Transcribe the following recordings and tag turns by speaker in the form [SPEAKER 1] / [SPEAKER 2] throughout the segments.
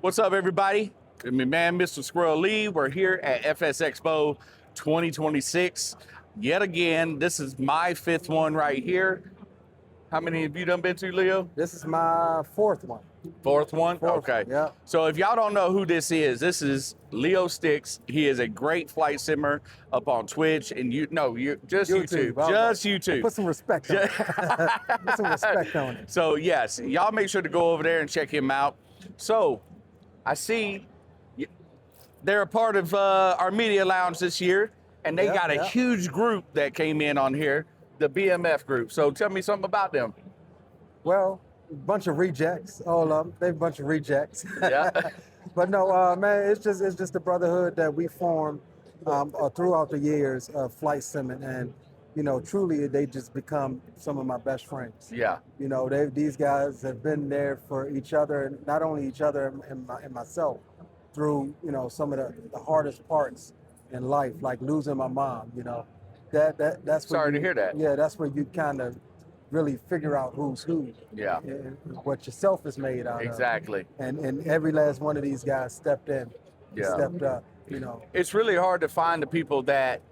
[SPEAKER 1] What's up, everybody? I'm your man, Mr. Squirrel Lee. We're here at FS Expo 2026. Yet again, this is my fifth one right here. How many have you done been to, Leo?
[SPEAKER 2] This is my fourth one.
[SPEAKER 1] Fourth one?
[SPEAKER 2] Fourth,
[SPEAKER 1] Okay.
[SPEAKER 2] yeah.
[SPEAKER 1] So if y'all don't know who this is LEOSTIXX. He is a great flight simmer up on Twitch and just YouTube. Just YouTube.
[SPEAKER 2] Put some respect on it. Put some respect on it.
[SPEAKER 1] So yes, y'all make sure to go over there and check him out. So I see they're a part of our media lounge this year, and they got a huge group that came in on here, the BMF group. So tell me something about them.
[SPEAKER 2] Well, a bunch of rejects, all of them. They're a bunch of rejects.
[SPEAKER 1] Yeah.
[SPEAKER 2] But no, man, it's just a brotherhood that we formed throughout the years of flight simming, and truly they just become some of my best friends.
[SPEAKER 1] Yeah.
[SPEAKER 2] These guys have been there for each other, and not only each other and myself, through some of the hardest parts in life, like losing my mom. That's
[SPEAKER 1] Sorry to hear that.
[SPEAKER 2] Yeah, that's where you kind of really figure out who's who.
[SPEAKER 1] Yeah.
[SPEAKER 2] And what yourself is made out of.
[SPEAKER 1] Exactly.
[SPEAKER 2] And every last one of these guys stepped in.
[SPEAKER 1] Yeah.
[SPEAKER 2] Stepped up.
[SPEAKER 1] It's really hard to find the people that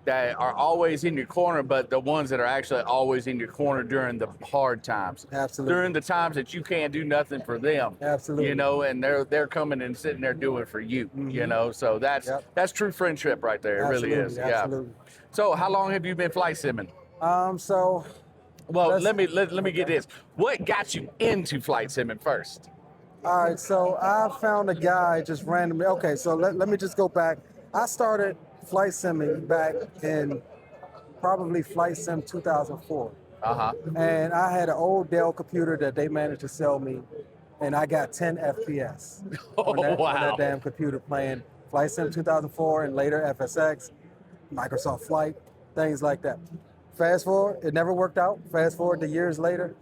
[SPEAKER 1] are always in your corner, but the ones that are actually always in your corner during the hard times.
[SPEAKER 2] Absolutely.
[SPEAKER 1] During the times that you can't do nothing for them.
[SPEAKER 2] Absolutely.
[SPEAKER 1] And they're coming and sitting there doing for you. So that's true friendship right there. It really is.
[SPEAKER 2] Absolutely.
[SPEAKER 1] Yeah. So how long have you been flight simming?
[SPEAKER 2] Well,
[SPEAKER 1] let me get this. What got you into flight simming first?
[SPEAKER 2] All right, so I found a guy just randomly. Okay, so let me just go back. I started flight simming back in probably Flight Sim 2004. And I had an old Dell computer that they managed to sell me, and I got 10 FPS on that damn computer playing Flight Sim 2004 and later FSX, Microsoft Flight, things like that. Fast forward, it never worked out. Fast forward to years later,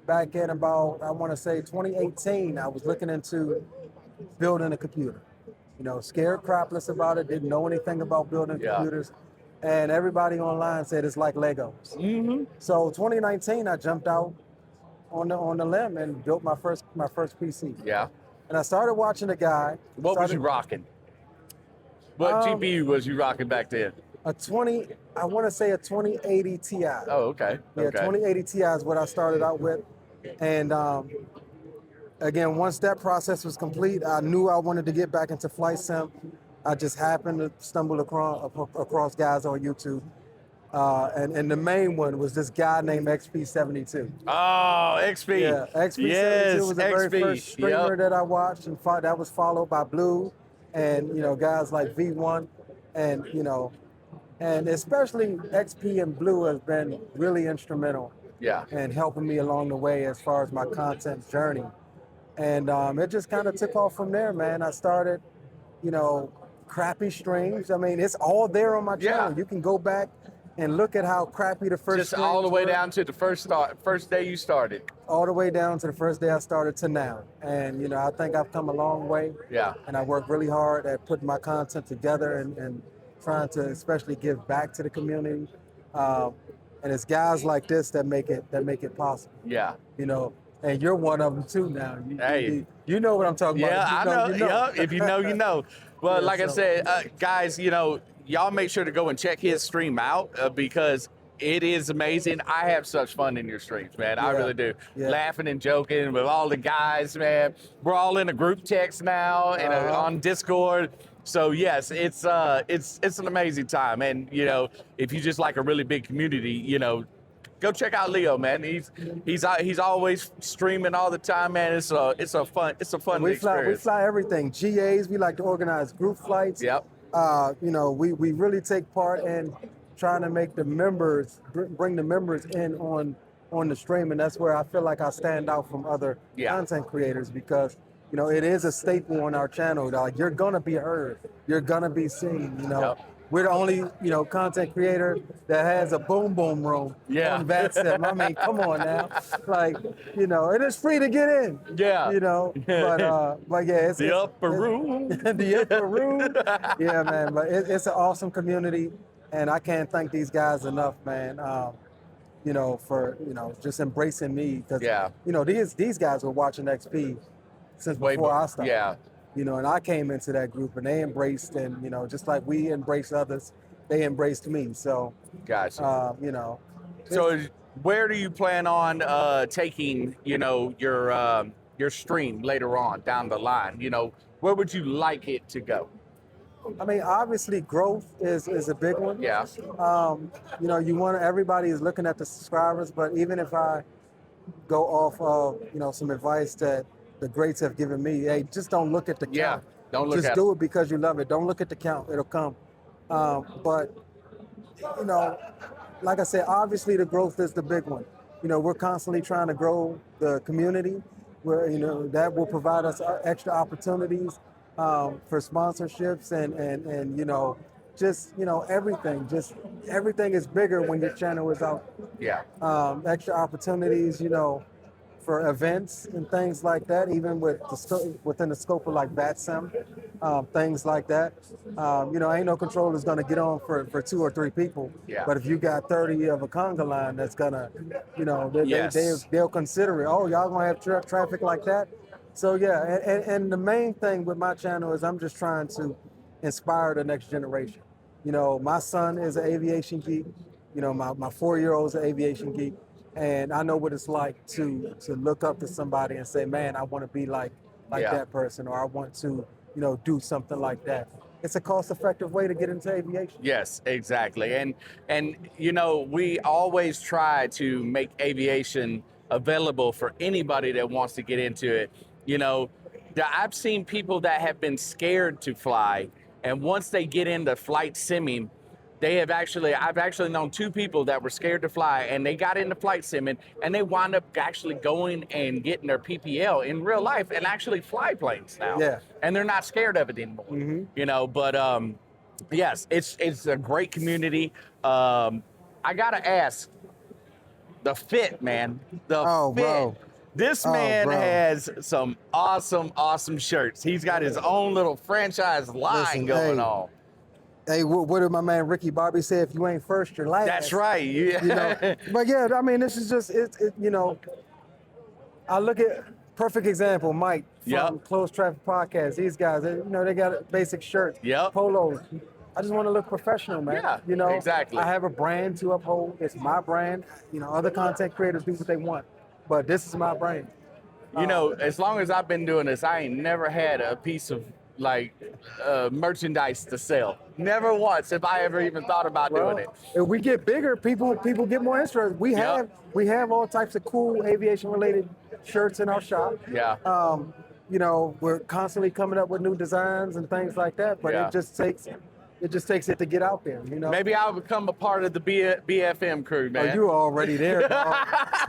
[SPEAKER 2] back in about, I want to say 2018, I was looking into building a computer. Scared crapless about it, didn't know anything about building computers. And everybody online said it's like Legos. So 2019, I jumped out on the limb and built my first PC.
[SPEAKER 1] Yeah.
[SPEAKER 2] And I started watching a guy.
[SPEAKER 1] What was you rocking? What GPU was you rocking back then?
[SPEAKER 2] I want to say a 2080 Ti.
[SPEAKER 1] Oh, okay.
[SPEAKER 2] Yeah, 2080 Ti is what I started out with. And again, once that process was complete, I knew I wanted to get back into flight sim. I just happened to stumble across guys on YouTube. And the main one was this guy named XP72.
[SPEAKER 1] Oh, XP.
[SPEAKER 2] Yeah, XP72 was the very first streamer that I watched, and that was followed by Blue and, guys like V1 and especially XP and Blue has been really instrumental in helping me along the way as far as my content journey. And it just kind of took off from there, man. I started, crappy streams. I mean, it's all there on my channel. You can go back and look at how crappy the first
[SPEAKER 1] just all the way down to the first day you started.
[SPEAKER 2] All the way down to the first day I started to now. And, I think I've come a long way.
[SPEAKER 1] Yeah.
[SPEAKER 2] And I work really hard at putting my content together and trying to especially give back to the community. And it's guys like this that make it possible.
[SPEAKER 1] Yeah.
[SPEAKER 2] And you're one of them too now. You know what I'm talking about.
[SPEAKER 1] Yeah, I know. Yeah, if you know, you know. Well, I said, guys, y'all make sure to go and check his stream out because it is amazing. I have such fun in your streams, man. I really do. Laughing and joking with all the guys, man. We're all in a group text now and on Discord. So yes, it's an amazing time. And if you just like a really big community, go check out Leo, man. He's always streaming all the time, man. It's a fun experience.
[SPEAKER 2] We fly everything. GAs, we like to organize group flights.
[SPEAKER 1] Yep.
[SPEAKER 2] We really take part in trying to make the members bring the members in on the stream, and that's where I feel like I stand out from other content creators because it is a staple on our channel. Like you're gonna be heard, you're gonna be seen. We're the only, content creator that has a boom boom room on VATSIM. I mean, come on now. Like, and it's free to get in.
[SPEAKER 1] Yeah.
[SPEAKER 2] But yeah, it's
[SPEAKER 1] the upper room.
[SPEAKER 2] The upper room. Yeah, man. But it's an awesome community, and I can't thank these guys enough, man. For just embracing me because these guys were watching XP since before I started.
[SPEAKER 1] Yeah.
[SPEAKER 2] you know, and I came into that group and they embraced, and, you know, just like we embraced others, they embraced me. So,
[SPEAKER 1] Gotcha.
[SPEAKER 2] you know.
[SPEAKER 1] So where do you plan on taking, you know, your stream later on down the line? You know, where would you like it to go?
[SPEAKER 2] I mean, obviously growth is a big one.
[SPEAKER 1] Yeah.
[SPEAKER 2] You know, everybody is looking at the subscribers, but even if I go off of, you know, some advice that the greats have given me, hey, just don't look at the count.
[SPEAKER 1] Yeah, don't look
[SPEAKER 2] just
[SPEAKER 1] at
[SPEAKER 2] do it because you love it. Don't look at the count, it'll come. But, you know, like I said, obviously the growth is the big one. You know, we're constantly trying to grow the community where, you know, that will provide us extra opportunities for sponsorships and you know, just, you know, everything is bigger when your channel is out.
[SPEAKER 1] Yeah.
[SPEAKER 2] Extra opportunities, you know, for events and things like that, even with within the scope of like VATSIM, things like that. You know, ain't no controller's gonna get on for 2 or 3 people.
[SPEAKER 1] Yeah.
[SPEAKER 2] But if you got 30 of a conga line, that's gonna, you know,
[SPEAKER 1] Yes.
[SPEAKER 2] they'll consider it. Oh, y'all gonna have traffic like that? So yeah, and the main thing with my channel is I'm just trying to inspire the next generation. You know, my son is an aviation geek. You know, my 4-year-old is an aviation geek. And I know what it's like to look up to somebody and say, man, I want to be like
[SPEAKER 1] Yeah.
[SPEAKER 2] that person, or I want to, you know, do something like that. It's a cost-effective way to get into aviation.
[SPEAKER 1] Yes, exactly. And you know, we always try to make aviation available for anybody that wants to get into it. You know, I've seen people that have been scared to fly, and once they get into flight simming, I've actually known 2 people that were scared to fly, and they got into flight simming, and they wound up actually going and getting their PPL in real life and actually fly planes now.
[SPEAKER 2] Yeah.
[SPEAKER 1] And they're not scared of it anymore.
[SPEAKER 2] Mm-hmm.
[SPEAKER 1] You know, but yes, it's a great community. I gotta ask, the fit, man, the fit.
[SPEAKER 2] Bro.
[SPEAKER 1] This man has some awesome shirts. He's got his own little franchise line going on.
[SPEAKER 2] Hey, what did my man Ricky Bobby say? If you ain't first, you're last.
[SPEAKER 1] That's right. Yeah.
[SPEAKER 2] You know, but yeah, I mean, this is just you know, I look at perfect example, Mike from Closed Traffic Podcast. These guys, you know, they got basic shirts, polos. I just want to look professional, man.
[SPEAKER 1] Yeah,
[SPEAKER 2] you know,
[SPEAKER 1] exactly.
[SPEAKER 2] I have a brand to uphold. It's my brand. You know, other content creators do what they want, but this is my brand.
[SPEAKER 1] You know, as long as I've been doing this, I ain't never had a piece of like merchandise to sell. Never once have I ever even thought about doing it.
[SPEAKER 2] If we get bigger, people get more interested. We have all types of cool aviation related shirts in our shop.
[SPEAKER 1] Yeah.
[SPEAKER 2] You know, we're constantly coming up with new designs and things like that, but it just takes it to get out there, you know.
[SPEAKER 1] Maybe I'll become a part of the BFM crew, man.
[SPEAKER 2] Oh, you're already there, dog.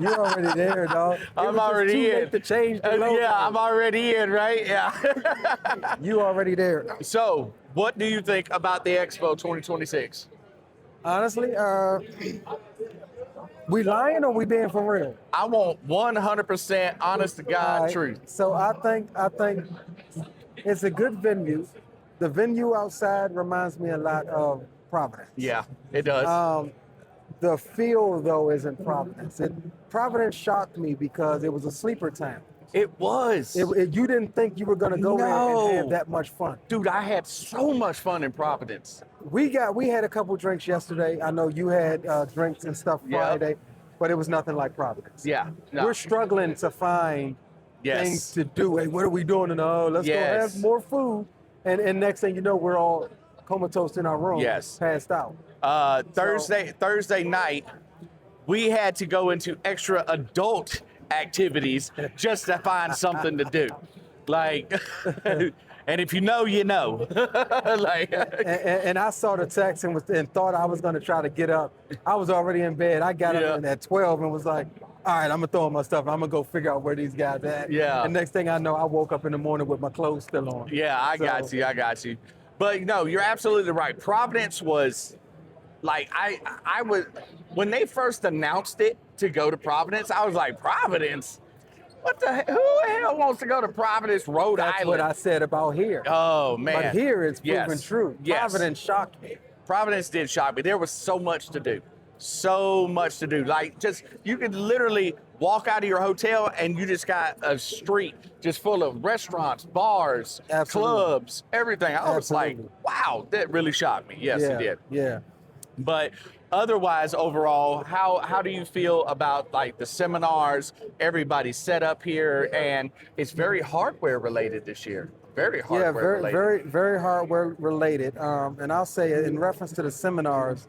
[SPEAKER 2] You're already there, dog.
[SPEAKER 1] I'm already in.
[SPEAKER 2] To change the logo.
[SPEAKER 1] Yeah, I'm already in, right? Yeah.
[SPEAKER 2] You already there.
[SPEAKER 1] So, what do you think about the Expo 2026?
[SPEAKER 2] Honestly, we lying or we being for real?
[SPEAKER 1] I want 100% honest to God truth.
[SPEAKER 2] So I think it's a good venue. The venue outside reminds me a lot of Providence.
[SPEAKER 1] Yeah, it does.
[SPEAKER 2] The feel, though, isn't Providence. Providence shocked me because it was a sleeper town.
[SPEAKER 1] It was.
[SPEAKER 2] You didn't think you were going to go there and have that much fun.
[SPEAKER 1] Dude, I had so much fun in Providence.
[SPEAKER 2] We had a couple drinks yesterday. I know you had drinks and stuff Friday, but it was nothing like Providence.
[SPEAKER 1] Yeah. No.
[SPEAKER 2] We're struggling to find things to do. Hey, what are we doing? Let's go have more food. And next thing you know, we're all comatose in our room, passed out.
[SPEAKER 1] Thursday night, we had to go into extra adult activities just to find something to do. Like, and if you know, you know. Like,
[SPEAKER 2] and I saw the text and thought I was going to try to get up. I was already in bed. I got up at 12 and was like, all right, I'm going to throw in my stuff. I'm going to go figure out where these guys at.
[SPEAKER 1] Yeah.
[SPEAKER 2] And next thing I know, I woke up in the morning with my clothes still on.
[SPEAKER 1] Yeah, I got you. But no, you're absolutely right. Providence was like, I was, when they first announced it to go to Providence, I was like, Providence? What the hell? Who the hell wants to go to Providence, Rhode Island?
[SPEAKER 2] That's what I said about here.
[SPEAKER 1] Oh, man.
[SPEAKER 2] But here it's proven true. Providence shocked me.
[SPEAKER 1] Providence did shock me. There was so much to do. So much to do. Like, just, you could literally walk out of your hotel and you just got a street just full of restaurants, bars, clubs, everything. I was like, wow, that really shocked me. Yes, it did.
[SPEAKER 2] Yeah.
[SPEAKER 1] But otherwise, overall, how do you feel about like the seminars, everybody's set up here, and it's very hardware related this year. Very hardware related.
[SPEAKER 2] Very hardware related. And I'll say in reference to the seminars,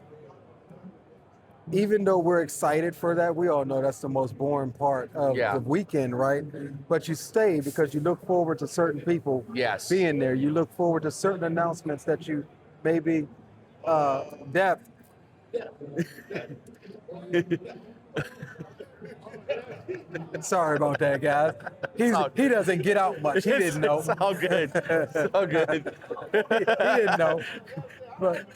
[SPEAKER 2] even though we're excited for that, we all know that's the most boring part of the weekend, right? But you stay because you look forward to certain people being there. You look forward to certain announcements that you maybe depth. Sorry about that, guys. He doesn't get out much. He didn't know.
[SPEAKER 1] It's all good. It's all good.
[SPEAKER 2] he didn't know. But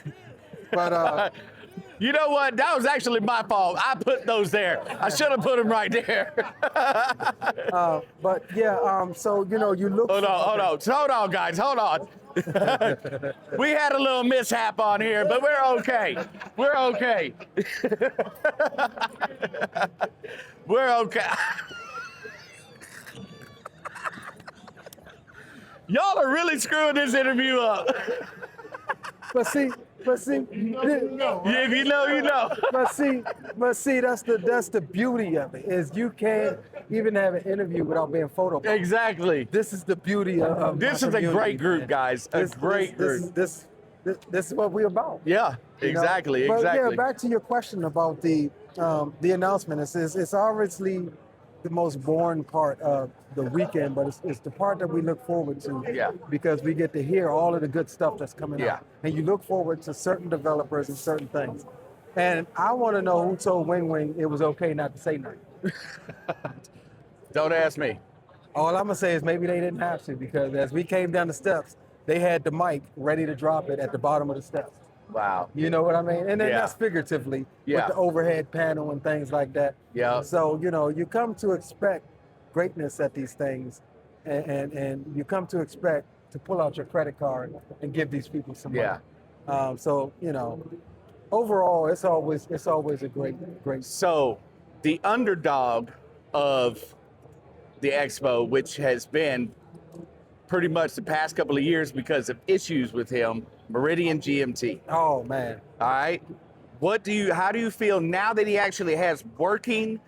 [SPEAKER 1] you know what? That was actually my fault. I put those there. I should have put them right there.
[SPEAKER 2] But yeah, so you know, you look.
[SPEAKER 1] Hold on, guys. Hold on. We had a little mishap on here, but we're okay. We're okay. We're okay. Y'all are really screwing this interview up.
[SPEAKER 2] But see,
[SPEAKER 1] if you know, you know.
[SPEAKER 2] But see, that's the beauty of it, is you can't even have an interview without being photographed.
[SPEAKER 1] Exactly.
[SPEAKER 2] This is the beauty of
[SPEAKER 1] this is a great group, guys. A great group.
[SPEAKER 2] This is what we're about.
[SPEAKER 1] Yeah, exactly,
[SPEAKER 2] But
[SPEAKER 1] exactly.
[SPEAKER 2] yeah, back to your question about the announcement. It's obviously the most boring part of the weekend, but it's the part that we look forward to.
[SPEAKER 1] Yeah.
[SPEAKER 2] Because we get to hear all of the good stuff that's coming out. And you look forward to certain developers and certain things. And I want to know who told Wing Wing it was okay not to say nothing.
[SPEAKER 1] Don't ask me.
[SPEAKER 2] All I'm gonna say is maybe they didn't have to, because as we came down the steps, they had the mic ready to drop it at the bottom of the steps.
[SPEAKER 1] Wow.
[SPEAKER 2] You know what I mean? And then that's figuratively with the overhead panel and things like that.
[SPEAKER 1] Yeah.
[SPEAKER 2] So, you know, you come to expect greatness at these things, and you come to expect to pull out your credit card and give these people some money. So, you know, overall, it's always a great.
[SPEAKER 1] So, the underdog of the Expo, which has been pretty much the past couple of years because of issues with him, Meridian GMT.
[SPEAKER 2] Oh man.
[SPEAKER 1] All right. How do you feel now that he actually has working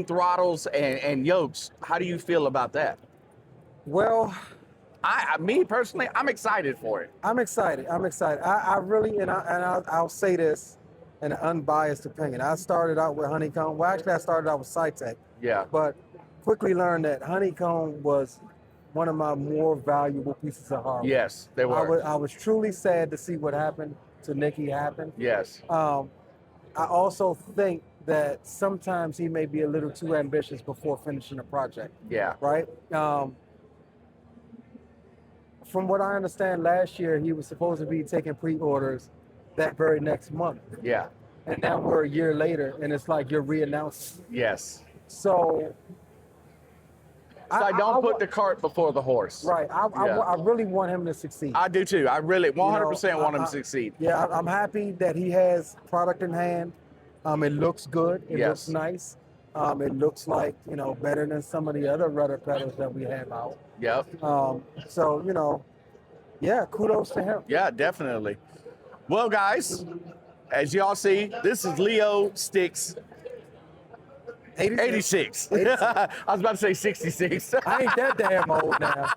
[SPEAKER 1] throttles and yokes? How do you feel about that?
[SPEAKER 2] Well,
[SPEAKER 1] me personally, I'm excited for it.
[SPEAKER 2] I'm excited. I really, I'll say this in an unbiased opinion. I started out with Honeycomb. Well, actually, I started out with Cytec.
[SPEAKER 1] Yeah.
[SPEAKER 2] But quickly learned that Honeycomb was one of my more valuable pieces of hardware.
[SPEAKER 1] Yes, they were.
[SPEAKER 2] I was truly sad to see what happened to Nicky happen.
[SPEAKER 1] Yes.
[SPEAKER 2] I also think that sometimes he may be a little too ambitious before finishing a project.
[SPEAKER 1] Yeah.
[SPEAKER 2] Right? From what I understand, last year he was supposed to be taking pre-orders that very next month.
[SPEAKER 1] Yeah.
[SPEAKER 2] And now we're a year later, and it's like you're re-announcing.
[SPEAKER 1] Yes.
[SPEAKER 2] So
[SPEAKER 1] I don't put the cart before the horse.
[SPEAKER 2] Right. I really want him to succeed.
[SPEAKER 1] I do too. I really 100% want him to succeed.
[SPEAKER 2] Yeah, I'm happy that he has product in hand. It looks good. It looks nice. It looks like, you know, better than some of the other rudder pedals that we have out.
[SPEAKER 1] Yep.
[SPEAKER 2] So, you know, yeah, kudos to him.
[SPEAKER 1] Yeah, definitely. Well, guys, as y'all see, this is LEOSTIXX86. 86. I was about to say 66.
[SPEAKER 2] I ain't that damn old now.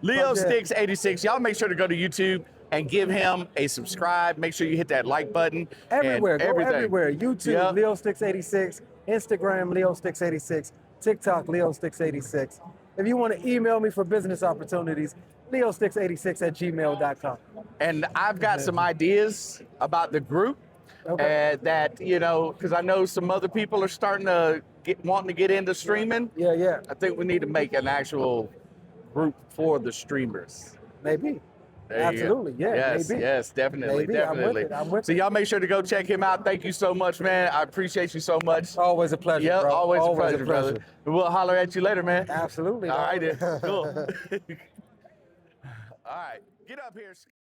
[SPEAKER 1] LEOSTIXX86. Y'all make sure to go to YouTube and give him a subscribe. Make sure you hit that like button.
[SPEAKER 2] Everywhere.
[SPEAKER 1] Go
[SPEAKER 2] everywhere. YouTube, LEOSTIXX86. Instagram, LEOSTIXX86. TikTok, LEOSTIXX86. If you want to email me for business opportunities, LEOSTIXX86@gmail.com.
[SPEAKER 1] And I've got some ideas about the group. That, you know, because I know some other people are starting to wanting to get into streaming.
[SPEAKER 2] Yeah.
[SPEAKER 1] I think we need to make an actual group for the streamers.
[SPEAKER 2] Maybe. Absolutely. Yeah.
[SPEAKER 1] Yes.
[SPEAKER 2] Maybe.
[SPEAKER 1] Yes. Definitely.
[SPEAKER 2] Maybe.
[SPEAKER 1] Definitely.
[SPEAKER 2] I'm with
[SPEAKER 1] so y'all make sure to go check him out. Thank you so much, man. I appreciate you so much.
[SPEAKER 2] Always a pleasure.
[SPEAKER 1] Yep.
[SPEAKER 2] Bro.
[SPEAKER 1] Always a pleasure, brother. We'll holler at you later, man.
[SPEAKER 2] Absolutely.
[SPEAKER 1] All right. Then. Cool. All right. Get up here.